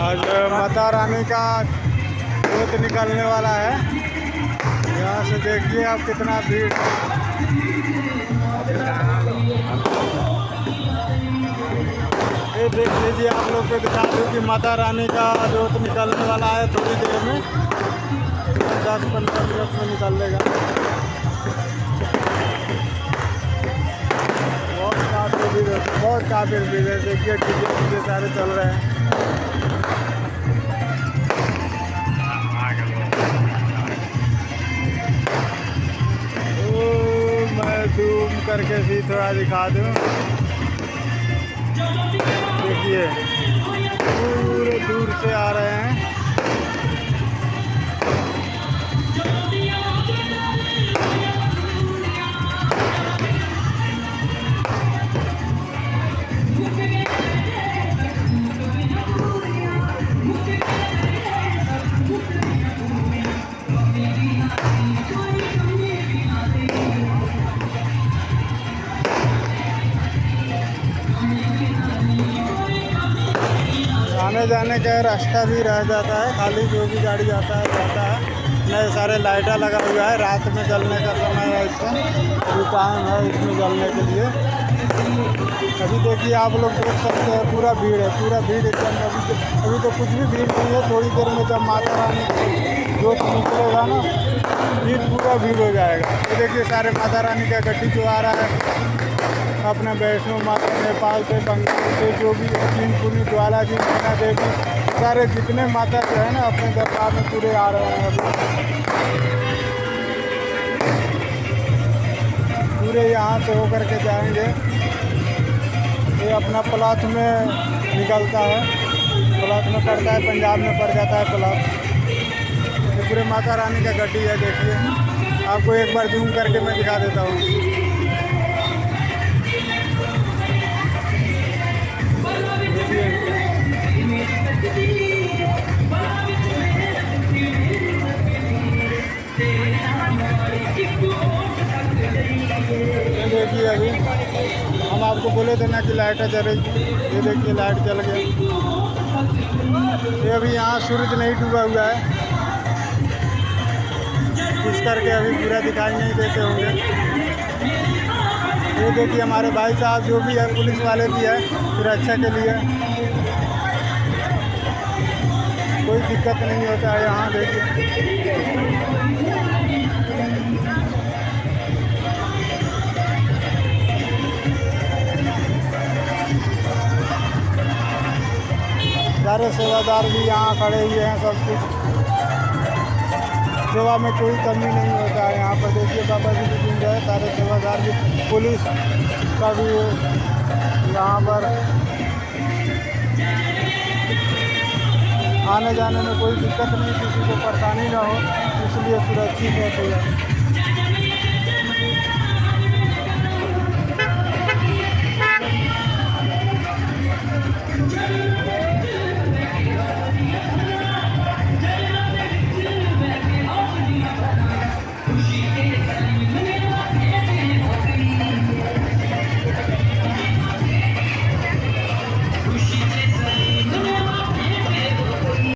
आज माता रानी का जोत निकलने वाला है। यहाँ से देखिए आप कितना भीड़। ये देख लीजिए, आप लोग को दिखा दूँ कि माता रानी का जोत निकलने वाला है थोड़ी देर में, 10-15 मिनट में निकल लेगा। बहुत काफी भीड़ है। देखिए डीजे सारे चल रहे हैं। मैं जूम करके भी थोड़ा दिखा दूँ। देखिए पूरे दूर से आ रहे हैं। आने जाने का रास्ता भी रह जाता है, खाली जो भी गाड़ी जाता है। नए सारे लाइटा लगा हुआ है, रात में जलने का समय है। इसका अभी टाइम है इसमें जलने के लिए। अभी देखिए आप लोग देख सकते हैं पूरा भीड़ है, पूरा भीड़ एकदम। अभी तो कुछ भी भीड़ नहीं है। थोड़ी देर में जब माता रानी जोत निकलेगा ना, भीड़ पूरा भीड़ हो जाएगा। ये देखिए सारे माता रानी का गड्डी जो आ रहा है अपना वैष्णो माता, नेपाल से, बंगाल से, जो भी चिंतपूर्णी, ज्वाला जी, मैना देवी, सारे जितने माता जो है ना अपने दरबार में पूरे आ रहे हैं। अभी पूरे यहाँ से होकर के जाएंगे। ये अपना पलाथ में निकलता है, पलाथ में पड़ता है, पंजाब में पड़ जाता है पलाथ। ये पूरे माता रानी का गड्डी है। देखिए आपको एक बार जूम करके मैं दिखा देता हूँ। देखिए अभी हम आपको बोले थे ना कि लाइटें जलेगी। ये देखिए लाइट जल गई। ये अभी यहाँ सूरज नहीं डूबा हुआ है, इस करके अभी पूरा दिखाई नहीं देते होंगे। ये देखिए हमारे भाई साहब जो भी है, पुलिस वाले भी है सुरक्षा के लिए, कोई दिक्कत नहीं होता है यहाँ। देखिए सारे सेवादार भी यहाँ खड़े हुए हैं। सब कुछ सेवा में कोई कमी नहीं होता है यहाँ पर। देखिए बाबा जी की जो है सारे सेवादार भी, पुलिस का भी यहाँ पर आने जाने में कोई दिक्कत नहीं, किसी को परेशानी ना हो, इसलिए सुरक्षित है पूरा।